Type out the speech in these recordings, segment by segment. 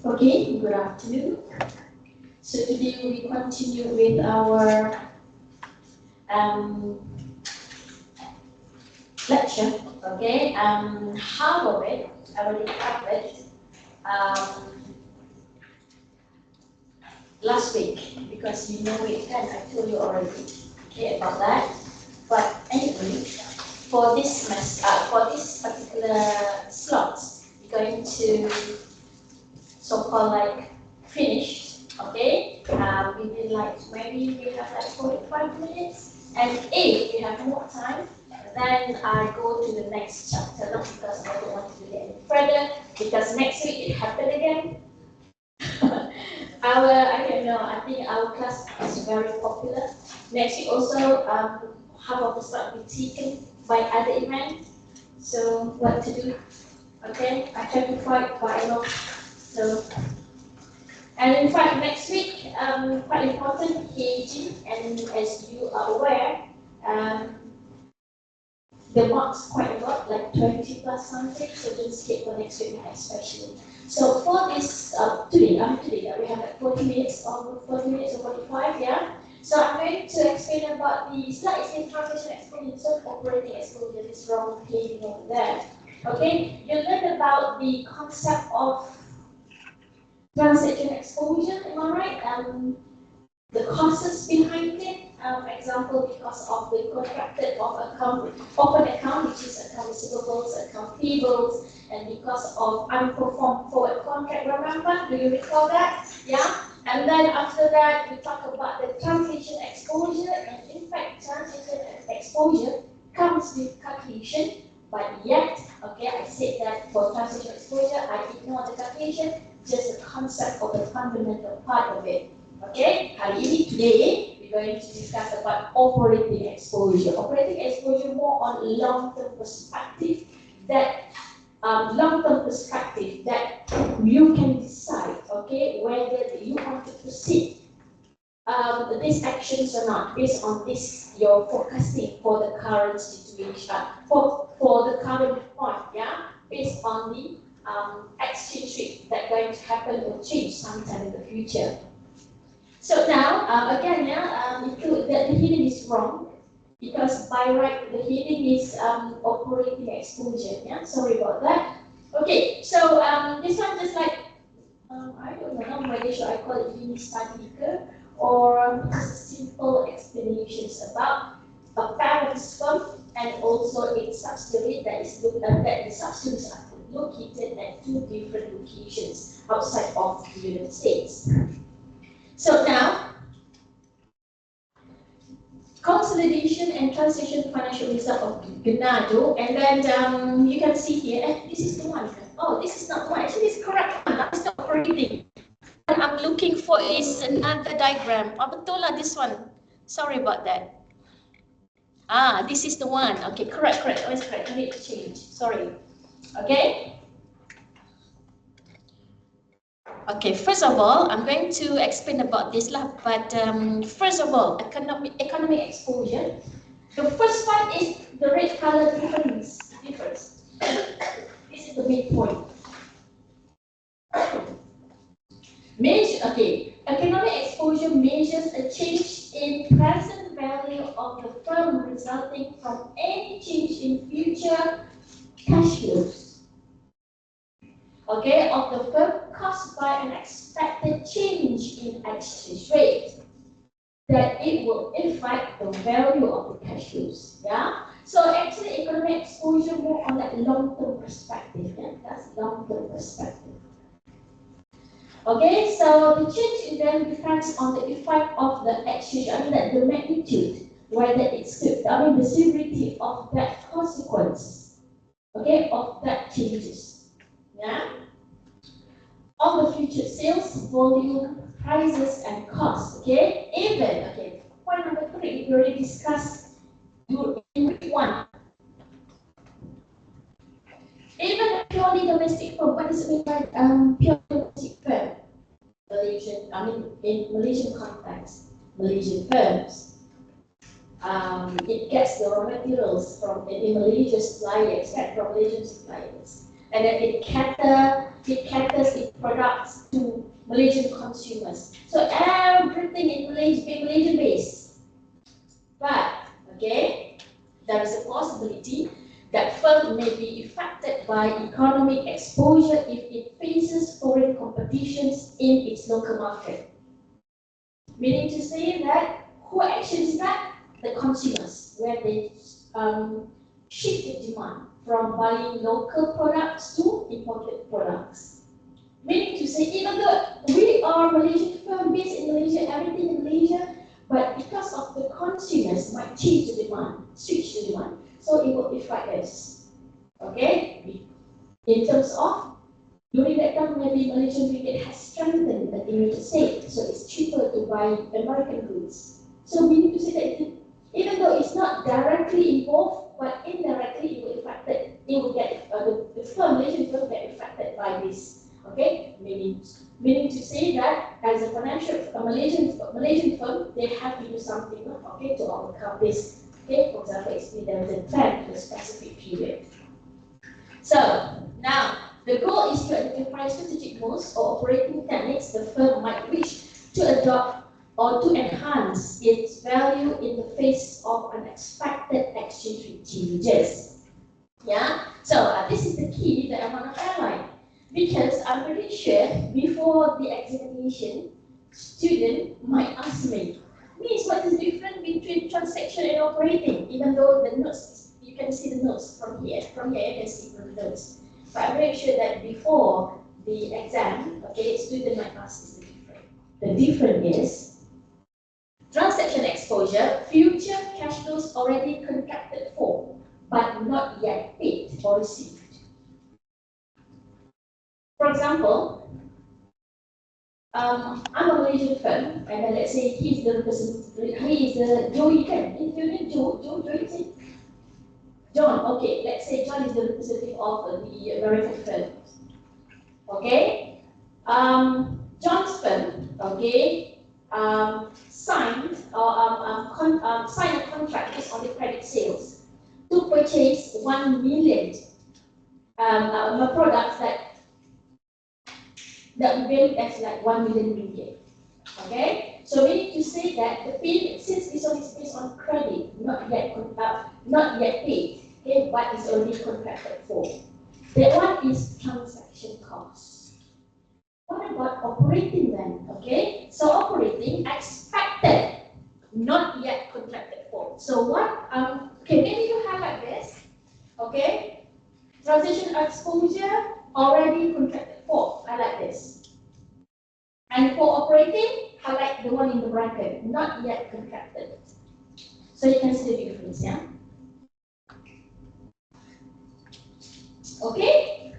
Okay, good afternoon. So today we continue with our um, lecture. Okay, half of it I already covered last week because you know it and I told you already. Okay, about that. But anyway, for this particular slot, we're going to so-called like finish, okay? We will like, maybe we have like 45 minutes, and if we have more time, then I go to the next chapter, not because I don't want to do it any further, because next week it happened again. I don't know, I think our class is very popular. Next week also, half of the slot will be taken by other events. So what to do? Okay, I try to fight quite a lot. So, and in fact, next week, quite important, KG, and as you are aware, the marks quite a lot, like 20 plus something, so don't skip for next week especially. So for this, today we have like 40 minutes or 45, yeah? So I'm going to explain about the slides in translation exposure, so operating exposure, this wrong heading over there. Okay, you learn about the concept of transaction exposure, am I right? The causes behind it, example, because of the contracted of an account, which is account receivables, account payables, and because of unperformed forward contract, remember? Do you recall that? Yeah? And then after that, we talk about the translation exposure, and in fact, translation exposure comes with calculation, but yet, okay, I said that for translation exposure, I ignore the calculation, just the concept of the fundamental part of it. Okay, hari ini today we're going to discuss about operating exposure. Operating exposure more on long-term perspective that you can decide, okay, whether you want to proceed these actions or not based on this your forecasting for the current situation, for the current point, yeah, based on the exchange rate that's going to happen or change sometime in the future. So now, again, the heading is wrong because by right the heading is operating exposure. Yeah, sorry about that. Okay, so this one just like I don't know whether should I call it mini study or just simple explanations about a parent firm and also its subsidiary that the subsidiaries are located at two different locations outside of the United States. So now, consolidation and translation financial result of Ganado, and then you can see here, this is the one. Oh, this is not the one. Actually, it's correct one. That's the operating. What I'm looking for is another diagram. Oh, betul lah, this one. Sorry about that. This is the one. Okay, correct. Oh, it's correct. I need to change. Sorry. Okay. Okay, first of all, I'm going to explain about this lah. But first of all, economic exposure. The first part is the red color difference. This is the main point. Economic exposure measures a change in present value of the firm resulting from any change in future cash flows. Okay, of the firm caused by an expected change in exchange rate, that it will affect the value of the cash flows. Yeah. So actually, economic exposure more on that long-term perspective. Yeah, that's long-term perspective. Okay, so the change then depends on the effect of the exchange. I mean that the magnitude, whether it's the severity of that consequence. Okay, of that changes. Yeah, on the future sales, volume, prices, and costs. Okay, point number 3, we already discussed in week 1. Even a purely domestic firm, what does it mean by pure domestic firm? In Malaysian context, Malaysian firms, it gets the raw materials from Malaysian suppliers, from Malaysian suppliers. and then it caters its products to Malaysian consumers. So everything in Malaysia is Malaysian based. But okay, there is a possibility that firm may be affected by economic exposure if it faces foreign competitions in its local market. Meaning to say that who actually is that? The consumers, where they shift the demand from buying local products to imported products. Meaning to say, even though we are Malaysian firm based in Malaysia, everything in Malaysia, but because of the consumers might change the demand, switch the demand, so it will affect us. Okay? In terms of during that time, maybe Malaysian ringgit has strengthened the United States, so it's cheaper to buy American goods. So we need to say that even though it's not directly involved, but indirectly it will affect it. It will get the firm, Malaysian firm, get affected by this. Okay, meaning to say that as a Malaysian firm, they have to do something, okay, to overcome this. Okay, for example, there is a plan for a specific period. So now the goal is to identify strategic moves or operating techniques the firm might wish to adopt or to enhance its value in the face of unexpected exchange rate changes. Yeah, so this is the key that I want to highlight, because I'm pretty sure before the examination, student might ask me, Miss, what is the difference between transaction and operating? Even though the notes, you can see the notes from here. From here, you can see from the notes. But I'm very sure that before the exam, okay, student might ask is the difference. The difference is transaction exposure, future cash flows already contracted for, but not yet paid or received. For example, I'm a Malaysian firm, and then let's say he's the representative, he is the Joey Ken. Is your name Joey? John, okay, let's say John is the representative of the American firm. Okay? John's firm, okay, signed a contract based on the credit sales to purchase 1 million products that we value as like 1 million ringgit. Okay, so we need to say that the payment, since this one is based on credit, not yet paid, okay, but it's already contracted for. That one is transaction cost. What about operating then? Okay, so operating expected, not yet contracted for. So what? Okay, maybe you highlight this. Okay, transaction exposure already contracted for. I like this. And for operating, highlight the one in the bracket, not yet contracted. So you can see the difference, yeah? Okay?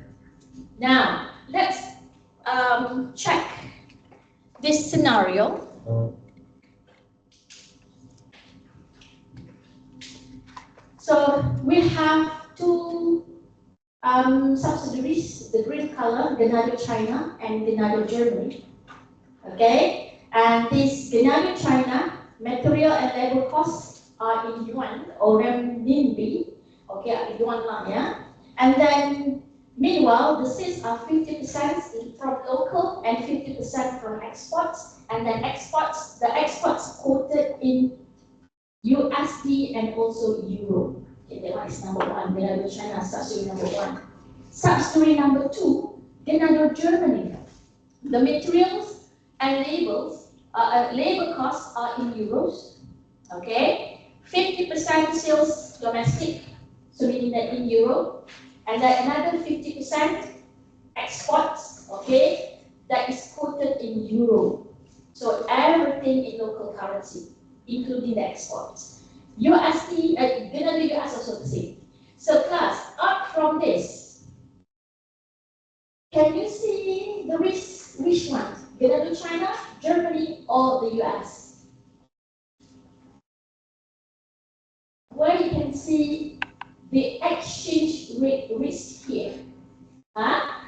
Now, let's check this scenario. So we have two subsidiaries, the green color, Genado China and Genado Germany. Okay, and this Genado China material and labor costs are in yuan or renminbi. Okay, yuan lang, yeah. And then meanwhile, the sales are 50% from local and 50% from exports. And then the exports quoted in USD and also Euro. Okay, that one is number one. Genado China, subsidiary number one. Subsidiary number two, Genado Germany. The materials and labor costs are in euros. Okay, 50% sales domestic, so meaning that in euro, and then another 50% exports. Okay, that is quoted in euro. So everything in local currency, including the exports. USD, Genado US also the same. So class, up from this, can you see the risk? Which one? Genado China, Germany, or the US? Where you can see the exchange rate risk here. Huh?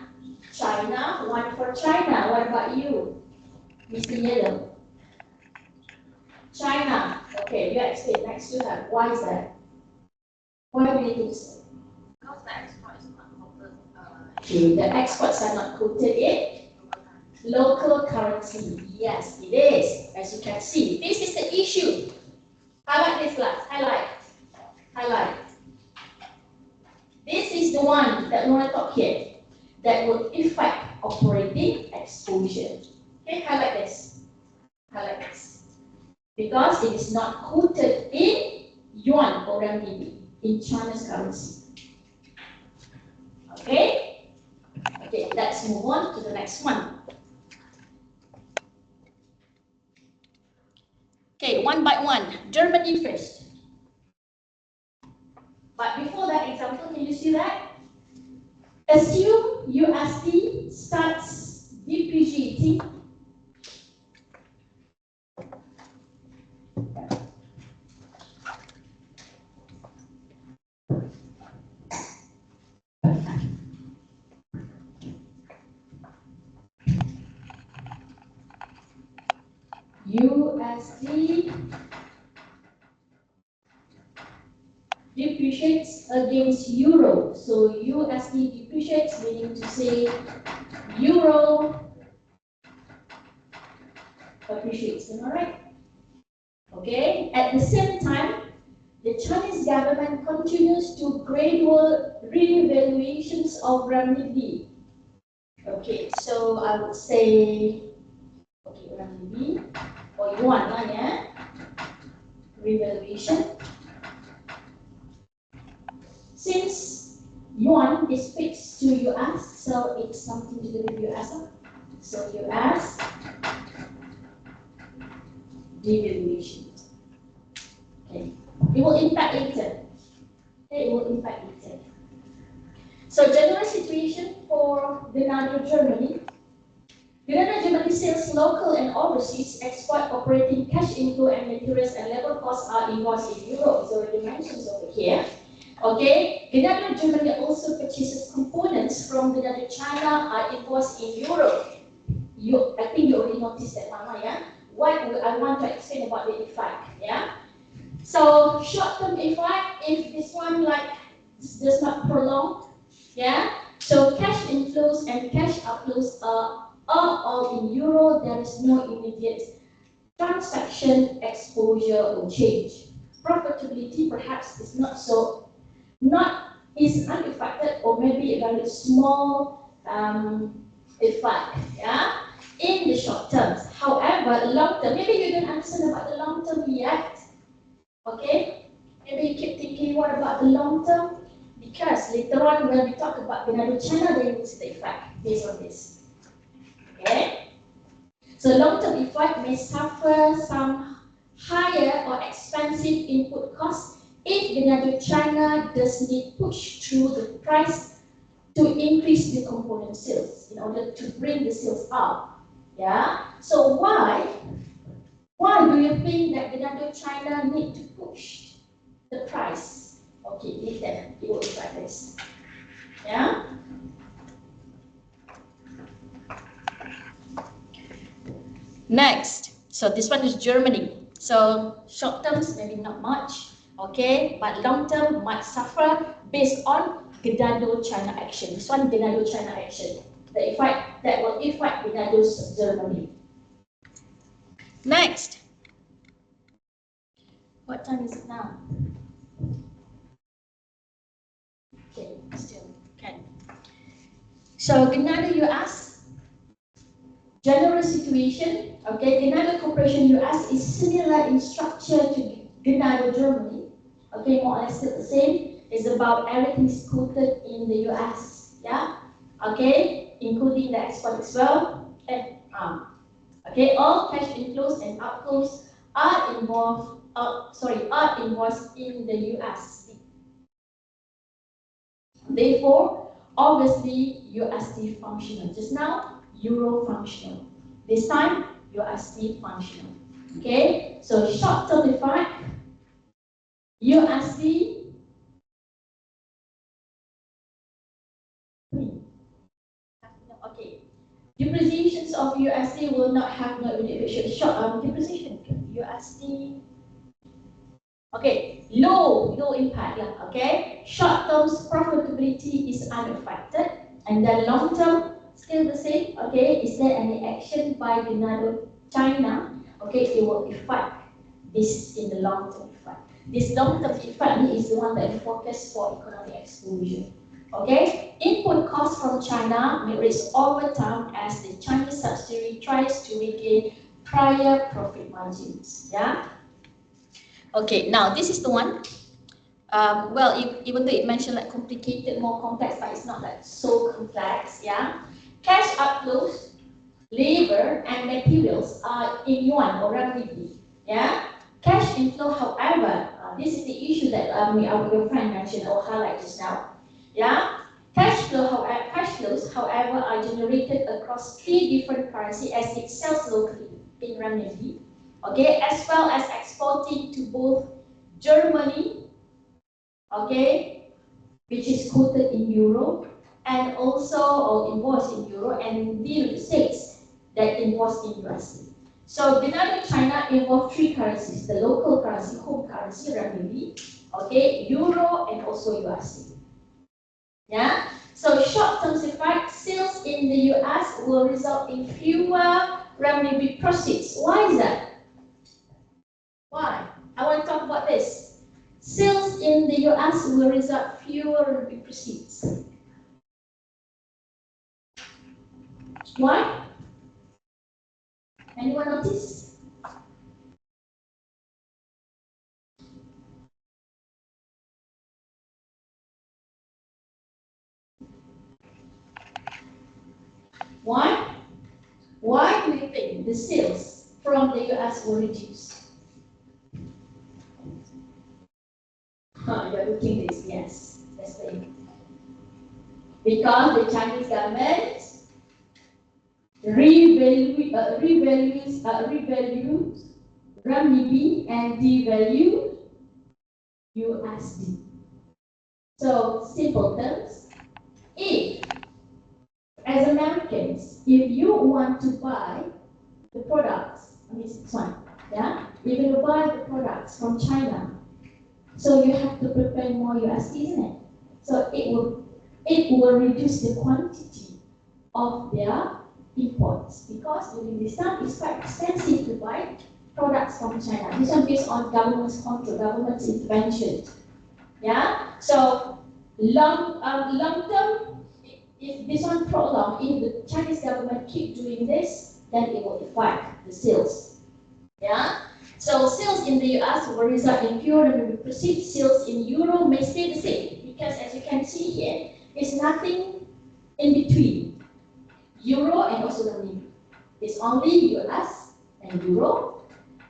China, one for China. What about you, Mr. Yellow? China. Okay, you explain. Next to her. Why is that? What do you think so? Because the export is not covered Okay, the exports are not quoted in local currency. Yes, it is. As you can see, this is the issue. Highlight this class. Highlight. Highlight. This is the one that we want to talk here. That will affect operating exposure. Okay, highlight this. Highlight this. Because it is not quoted in yuan or renminbi, in China's currency. Okay? Okay, let's move on to the next one. Okay, one by one. Germany first. But before that example, can you see that? Assume USD starts depreciating. USD depreciates against euro. So USD depreciates, meaning to say euro appreciates. Am I right? Okay. At the same time, the Chinese government continues to gradual re-evaluations of renminbi. Okay, so I would say, okay, renminbi or yuan, yeah, revaluation. Since yuan is fixed to US, so it's something to do with US. So US devaluation. Okay, it will impact later. Okay, it will impact later. So general situation for Grenada, Germany. Grenada, Germany sales local and overseas export operating cash inflow and materials and labor costs are invoiced in euro. It's already mentioned over here. Okay, Grenada, Germany also purchases components from Grenada, China are invoiced in euro. I think you already noticed that one, yeah? What I want to explain about the effect, yeah? So short-term effect, if this one like does not prolong, yeah? So cash inflows and cash outflows are all in euro. There is no immediate transaction exposure or change. Profitability perhaps is is unaffected, or maybe a very small effect, yeah, in the short term. However, long term, maybe you don't understand about the long term yet. Okay, maybe you keep thinking, what about the long term? Because later on, when we talk about Grenada, China, then you will see the effect based on this. Okay, so long term effect may suffer some higher or expensive input costs if Grenada, China does need push through the price to increase the component sales in order to bring the sales up. Yeah. So why do you think that Grenada, China need to push the price? Okay, later it will be like this. Yeah. Next, so this one is Germany. So short terms maybe not much, okay, but long term might suffer based on Grenada, China action. This one Grenada, China action. The effect that will affect Grenada, Germany. Next. What time is it now? Okay, still can. So Grenada, US. General situation, okay, Grenada Corporation US is similar in structure to Grenada, Germany. Okay, more or less still the same. It's about everything is quoted in the US, yeah? Okay, including the export as well. And okay, all cash inflows and outflows are invoiced in the USD. Therefore, obviously USD functional. Just now, Euro functional. This time, USD functional. Okay, so short-term effect, USD. Okay, depreciations of USD will not have no immediate short depreciation. USD. Okay, low impact. Okay, short-term profitability is unaffected. And then long term, still the same. Okay, is there any action by the China? Okay, it will affect this in the long term effect. This long term effect is the one that we focus for economic exposure. Okay, input costs from China may rise over time as the Chinese subsidiary tries to regain prior profit margins. Yeah. Okay, now this is the one. Well, even though it mentioned like complicated, more complex, but it's not like so complex. Yeah. Cash outflows, labor, and materials are in yuan or renminbi. Yeah. Cash inflow, however, this is the issue that your friend mentioned or highlighted just now. Yeah. Cash flows, however, are generated across 3 different currencies as it sells locally in renminbi, okay, as well as exporting to both Germany, okay, which is quoted in euro, and also or invoiced in euro, and the United States that invoiced in USD. So Binario China involved 3 currencies: the local currency, home currency, renminbi, okay, euro, and also USD. Yeah. So short-term effect, sales in the US will result in fewer renminbi proceeds. Why is that? Why? I want to talk about this. Sales in the US will result fewer renminbi proceeds. Why? Anyone notice? Why? Why do you think the sales from the US will reduce? You're looking this, yes. That's the because the Chinese government revalues renminbi and devalue USD. So, simple terms, if as Americans, if you want to buy the products, this one, yeah, you're going to buy the products from China, so you have to prepare more USD, isn't it? So it will reduce the quantity of their imports because during this time it's quite expensive to buy products from China. This one based on government's control, government's intervention. Yeah. So long term, if this one prolonged, if the Chinese government keep doing this, then it will affect the sales. Yeah. So sales in the US will result in fewer renminbi proceeds. Sales in euro may stay the same because, as you can see here, it's nothing in between euro and also renminbi. It's only US and euro,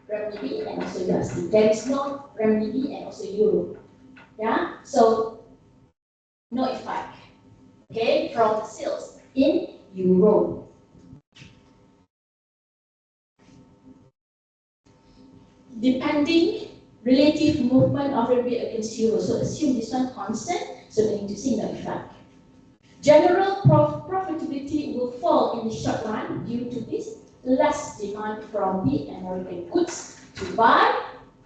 renminbi and also USD. There is no renminbi and also euro. Yeah. So no effect. Okay, from the sales in euro. Depending relative movement of renminbi against euro. So assume this one constant, so we need to see no effect. General profitability will fall in the short run due to this less demand from the American goods to buy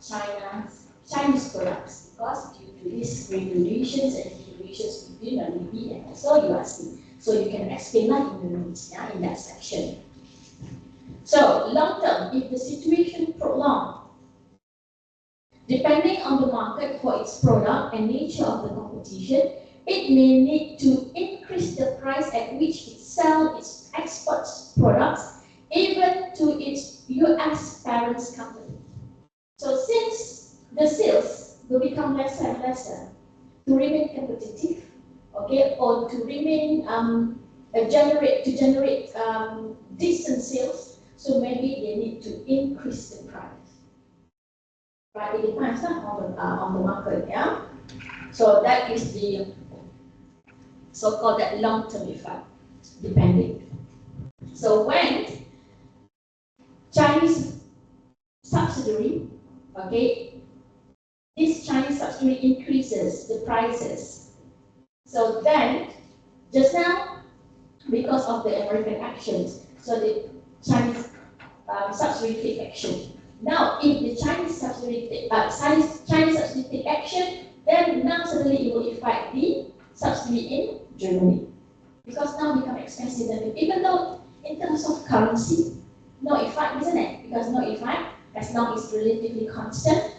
Chinese products because due to these regulations and regulations between renminbi and also USD. So you can explain that in the notes, yeah, in that section. So long term, if the situation prolonged, depending on the market for its product and nature of the competition, it may need to increase the price at which it sells its export products, even to its US parent company. So since the sales will become lesser and lesser to remain competitive, okay, or to remain generate decent sales, so maybe they need to increase the price. But it depends on the market, yeah. So that is the so-called that long-term effect, depending. So when Chinese subsidiary, okay, this Chinese subsidiary increases the prices. So then, just now, because of the American actions, so the Chinese subsidiary take action. Now, if the Chinese subsidiary take action, then now suddenly it will affect the subsidiary in Germany. because now become expensive than before. Even though in terms of currency, no effect, isn't it? Because no effect as long as it's relatively constant.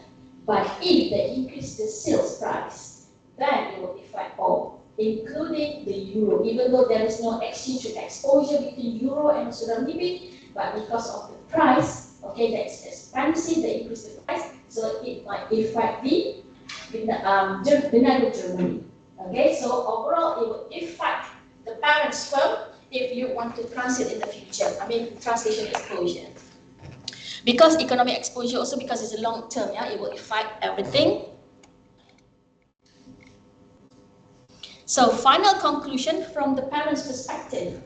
But if they increase the sales price, then it will affect all, including the euro. Even though there is no exchange rate exposure between euro and also renminbi, but because of the price, okay, that's expensive, they increase the price, so it might affect the Benado Germany. Okay, so overall it will affect the parents firm if you want to transit in the future. I mean, translation exposure. Because economic exposure also because it's a long term, yeah, it will affect everything. So final conclusion from the parents' perspective.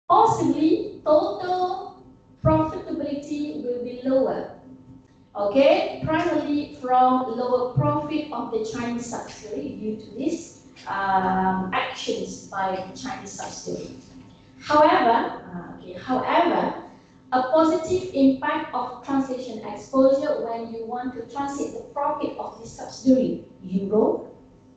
Possibly total profitability will be lower. Okay, primarily from lower profit of the Chinese subsidiary due to these actions by the Chinese subsidiary. However, a positive impact of translation exposure when you want to translate the profit of the subsidiary euro,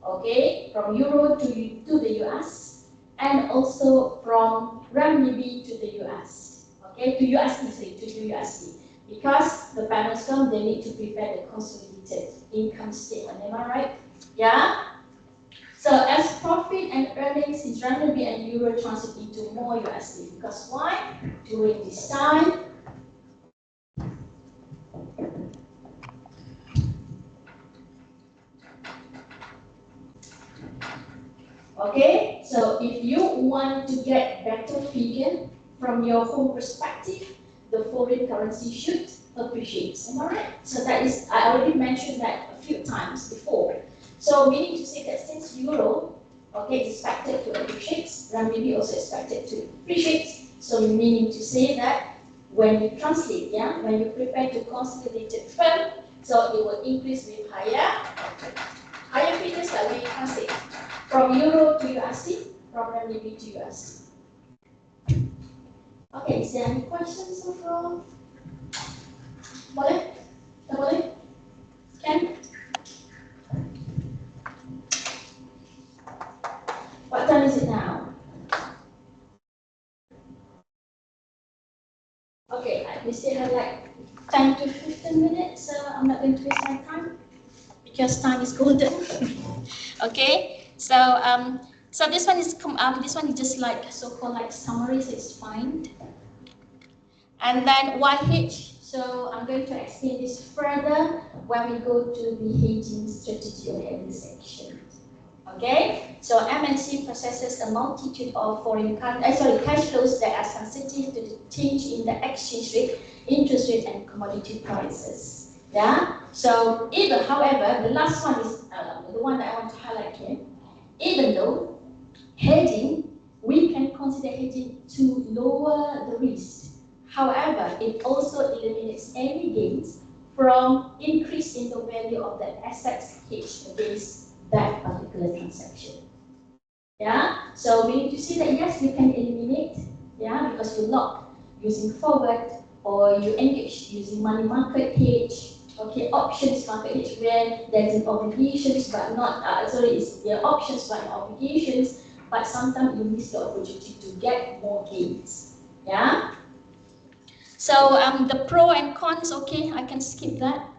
okay, from euro to the US, and also from renminbi to the US, okay, to the USD. Because the parent firm, they need to prepare the consolidated income statement, am I right? Yeah? So as profit and earnings in renminbi and euro transit into more USD. Because why? During this time, okay, so if you want to get better figure from your home perspective, the foreign currency should appreciate. Am I right? So that is, I already mentioned that a few times before. So meaning to say that since euro, okay, is expected to appreciate, renminbi also expected to appreciate. So meaning to say that when you translate, yeah, when you prepare to consolidated firm, so it will increase with higher figures that when you translate from euro to USD, from renminbi to USD. Okay, is there any questions so far? Boleh? Tak boleh? Can? What time is it now? Okay, we still have like 10 to 15 minutes, so I'm not going to waste my time because time is golden. Okay, so so this one is just like so-called like summary, so it's fine. And then YH. So I'm going to explain this further when we go to the hedging strategy or hedging section. Okay, so MNC processes a multitude of cash flows that are sensitive to the change in the exchange rate, interest rate, and commodity prices. Yeah. So however, the last one is the one that I want to highlight here. Even though hedging, we can consider hedging to lower the risk. However, it also eliminates any gains from increase in the value of the assets hedged against that particular transaction. Yeah, so we need to see that yes, you can eliminate, yeah, because you lock using forward or you engage using money market hedge, okay, options market hedge where there's an obligations but not, it's the options but not obligations, but sometimes you miss the opportunity to get more gains, yeah. So the pro and cons, okay, I can skip that.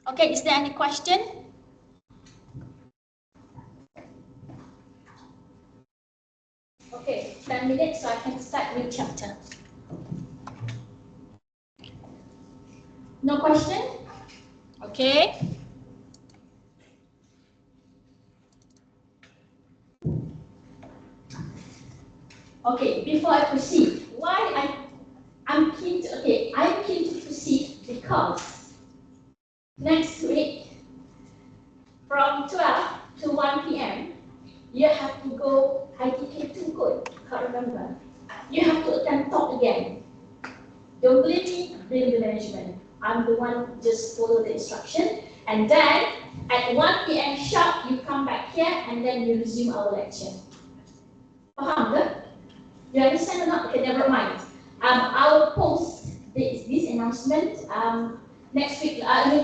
Okay, is there any question? Okay, 10 minutes, so I can start new chapter. No question? Okay. Okay, before I proceed, I'm keen to proceed because next week from 12 to 1 p.m. you have to go ITK 2 code, can't remember. You have to attend talk again. Don't believe me, blame the management. I'm the one just follow the instruction. And then at 1 p.m. sharp, you come back here and then you resume our lecture. Faham ke? You understand or not? Okay, never mind. I'll post this announcement next week,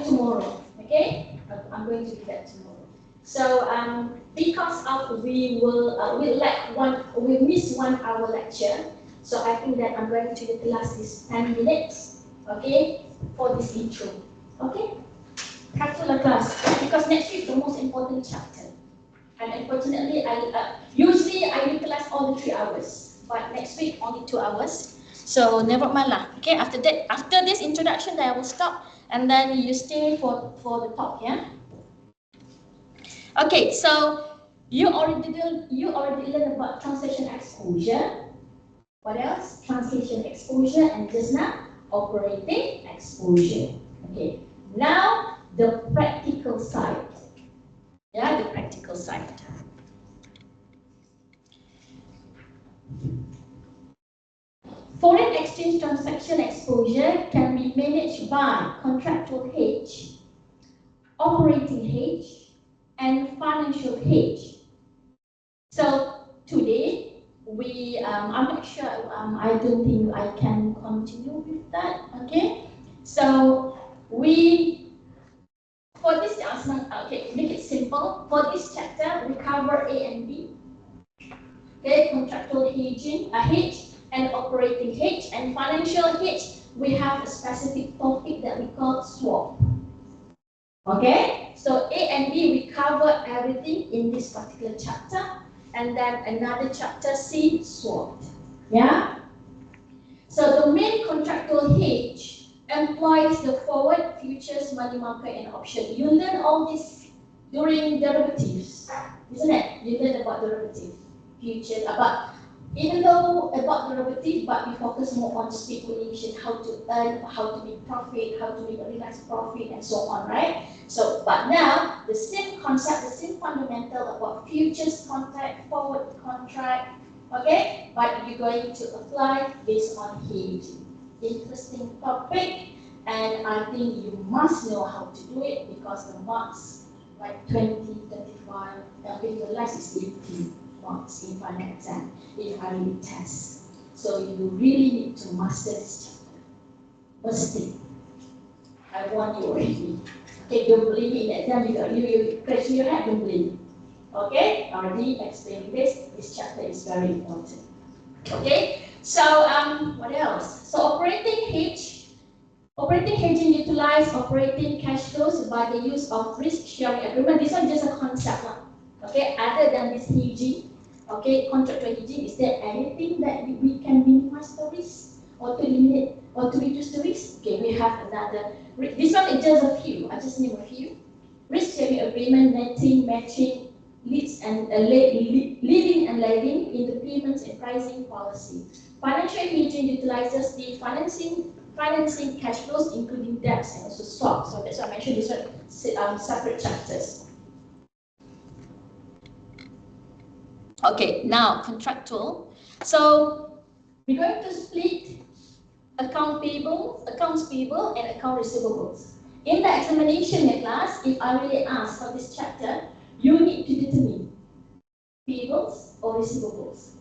tomorrow. Okay? I'm going to do that tomorrow. So because of we miss 1 hour lecture, so I think that I'm going to utilize this 10 minutes, okay, for this intro, okay? Calculus class, because next week the most important chapter, and unfortunately usually I utilize all the 3 hours, but next week only 2 hours. So never mind lah. Okay, after this introduction, then I will stop, and then you stay for the talk, yeah. Okay, so you already learned about translation exposure. What else? Translation exposure, and just now operating exposure. Okay, now the practical side. Yeah, the practical side. Foreign exchange transaction exposure can be managed by contractual hedge, operating hedge, and financial hedge. So today I'm not sure. I don't think I can continue with that. Okay. So for this okay, make it simple. For this chapter, we cover A and B. Okay, contractual hedging, a hedge, and operating hedge, and financial hedge. We have a specific topic that we call swap. Okay, so A and B, we cover everything in this particular chapter, and then another chapter C, swap. Yeah. So the main contractual hedge employs the forward, futures, money market, and option. You learn all this during derivatives, isn't it? You learn about derivative, futures, even though about derivative, but we focus more on speculation, how to earn, how to make profit, how to make a realized profit, and so on, right? So, but now the same concept, the same fundamental about futures contract, forward contract, okay? But you're going to apply based on hedging. Interesting topic, and I think you must know how to do it because the marks like 20, 35, and the last is 80 marks in final exam, in final test. So you really need to master this chapter. Must. I warn you already. Okay, don't believe me in exam, you question your head, don't believe. Okay, already explained this. This chapter is very important. Okay, so what else? So operating hedging utilize operating cash flows by the use of risk sharing agreement. This one just a concept, okay? Other than this hedging, okay, contractual hedging, is there anything that we can minimize the risk or to limit or to reduce the risk? Okay, we have another. This one is just a few. I just name a few. Risk sharing agreement, netting, matching, leads and leading and lagging in the payments and pricing policy. Financial hedging utilizes the financing cash flows, including debts and also swaps. So that's why I mentioned this one separate chapters. Okay, now contractual. So we're going to split accounts payable, and account receivables. In the examination class, if I really ask for this chapter, you need to determine payables or receivables.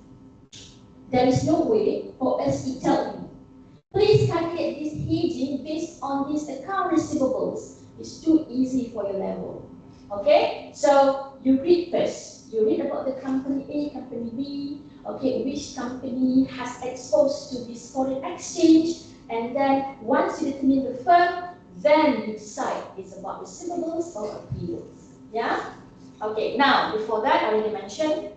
There is no way for us to tell you, please calculate this hedging based on this account receivables. It's too easy for your level. Okay, so you read first. You read about the company A, company B, okay, which company has exposed to this foreign exchange, and then once you determine the firm, then you decide it's about receivables or payables. Yeah? Okay, now before that, I already mentioned,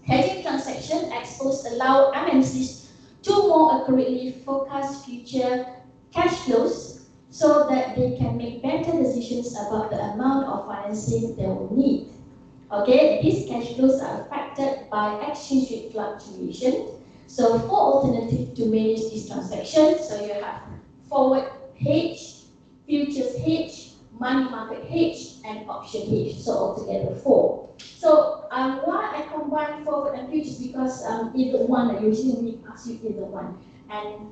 hedging transaction exposed allow MNCs to more accurately forecast future cash flows so that they can make better decisions about the amount of financing they will need. Okay, these cash flows are affected by exchange rate fluctuation. So four alternatives to manage these transactions. So you have forward hedge, futures hedge, money market hedge, and option hedge. So altogether 4. So why I combine forward and futures, because either one, I usually we ask you either one. And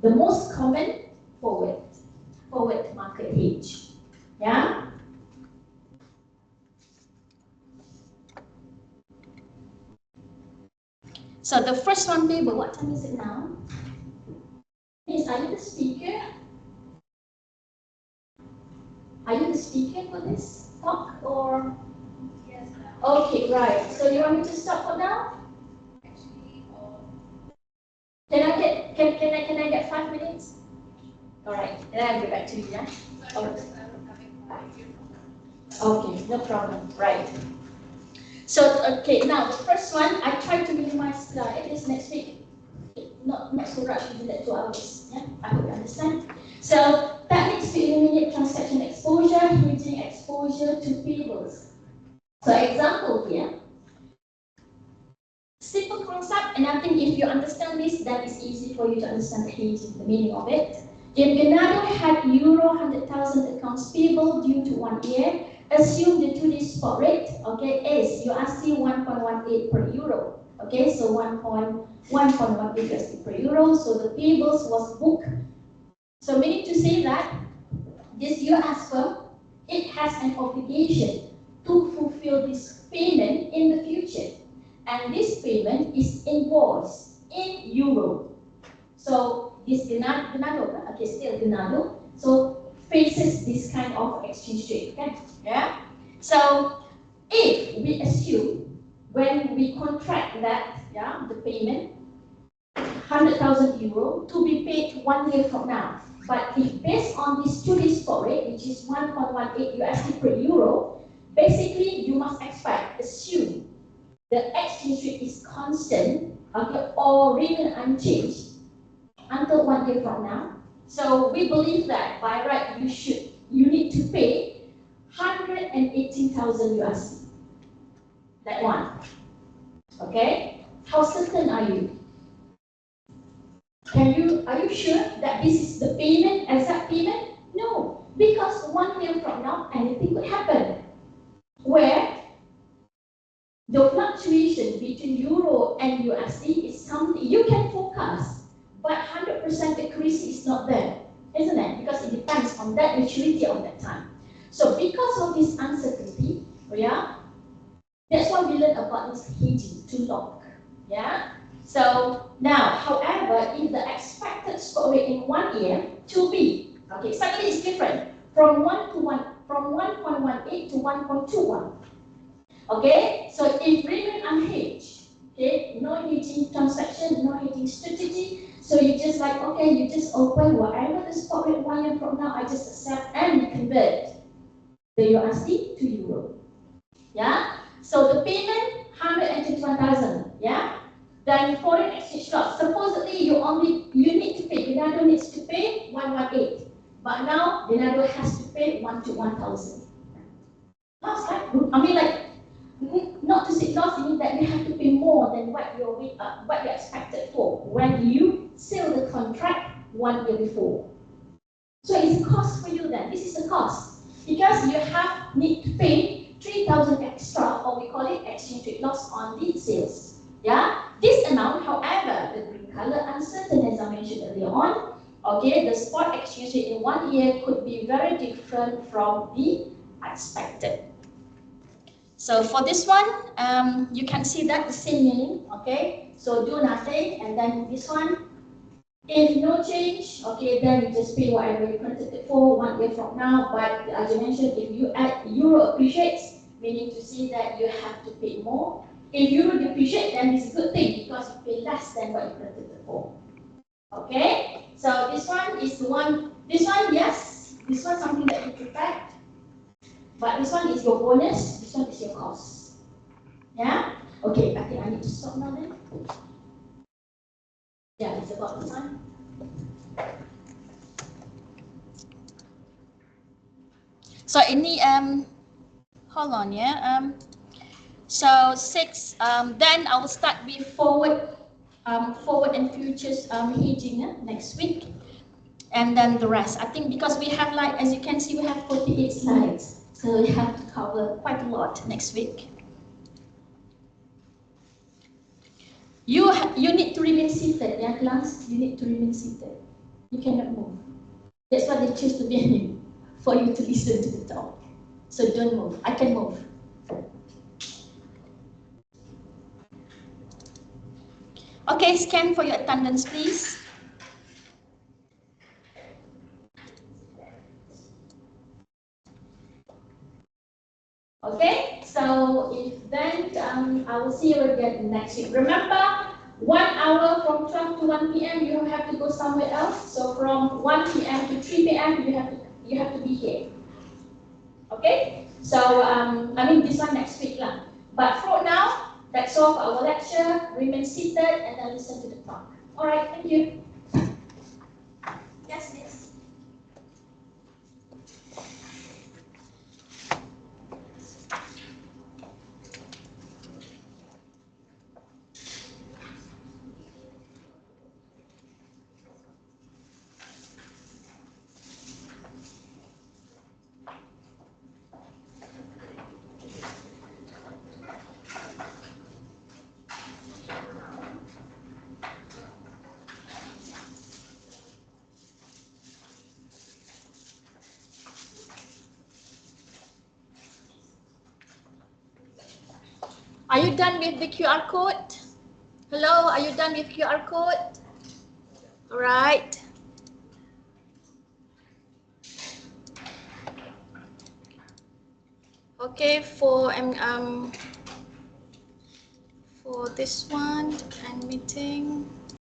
the most common, forward market hedge. Yeah? So the first one paper, what time is it now? Miss, are you the speaker? Are you the speaker for this talk or? Okay, right. So you want me to stop for now? Can I get 5 minutes? All right. Then I'll get back to you. Yeah. Okay, no problem. Right. So okay, now the first one I try to minimize at least next week. Not so rush within that 2 hours. Yeah, I hope you understand. So techniques to eliminate transaction exposure, hedging exposure to payables. So example here. Simple concept, and I think if you understand this, that is easy for you to understand the hedging, the meaning of it. If Ganado had euro 100,000 accounts payable due to 1 year, assume the 2-day spot rate, okay, is USD 1.18 per euro. Okay, so 1.18 USD per euro. So the payables was booked. So meaning to say that this US firm, it has an obligation to fulfill this payment in the future. And this payment is invoiced in euro. So this Ganado, okay, still Ganado, so faces this kind of exchange rate, okay? Yeah. So if we assume when we contract that, yeah, the payment 100,000 euro to be paid 1 year from now, but if based on this 2-day spot rate, which is 1.18 USD per euro, basically you must assume the exchange rate is constant, okay, or remain unchanged until 1 year from now. So we believe that by right you need to pay 118,000 USD. That one. Okay? How certain are you? Are you sure that this is the payment, exact payment? No, because 1 year from now anything could happen. Where the fluctuation between euro and USD is something you can forecast, but 100% accuracy is not there, isn't it? Because it depends on that maturity of that time. So because of this uncertainty, yeah, that's why we learn about this hedging to lock. Yeah. So now, however, if the expected spot rate in 1 year to be, okay, suddenly it's different from 1.18 to 1.21. Okay, so if remain unhedged, okay, no hedging transaction, no hedging strategy, so you just like, okay, you just open whatever the spot rate 1 year from now, I just accept and convert the USD to euro. Yeah, so the payment 121,000. Yeah, then foreign exchange loss. Supposedly you need to pay. Ganado needs to pay 118, but now Ganado has to pay 121,000. Loss, right? I mean, like, not to say loss, means that you have to pay more than what you expected for when you sell the contract 1 year before. So it's a cost for you then. This is a cost because you need to pay 3,000 extra, or we call it exchange rate loss on the sales. Yeah. This amount, however, the green color uncertain, as I mentioned earlier on. Okay, the spot exchange rate in 1 year could be very different from the expected. So for this one, you can see that the same meaning, okay? So do nothing, and then this one, if no change, okay, then you just pay whatever you contracted for 1 year from now. But as I mentioned, if you add euro appreciates, meaning to see that you have to pay more. If euro depreciate, then it's a good thing because you pay less than what you contracted for. Okay, so this one is the one. This one, yes, this one something that you prepared. But this one is your bonus, this one is your cost. Yeah? Okay, I think I need to stop now then. Yeah, it's about the time. So ini hold on, yeah. So 6, then I will start with forward and futures hedging next week. And then the rest. I think because we have, like, as you can see, we have 48 slides. So we have to cover quite a lot next week. You need to remain seated, yeah, class? You need to remain seated. You cannot move. That's why they choose to be here, for you to listen to the talk. So don't move. I can move. Okay, scan for your attendance, please. Okay, so So if then, I will see you again next week. Remember, 1 hour from 12 to 1 p.m. you have to go somewhere else. So from 1 p.m. to 3 p.m. you have to be here. Okay? So I mean this one next week lah. But for now, that's all for our lecture. Remain seated and then listen to the talk. Alright, thank you. Yes, yes. Are you done with the QR code? Hello, are you done with QR code? All right. Okay, for this one and meeting.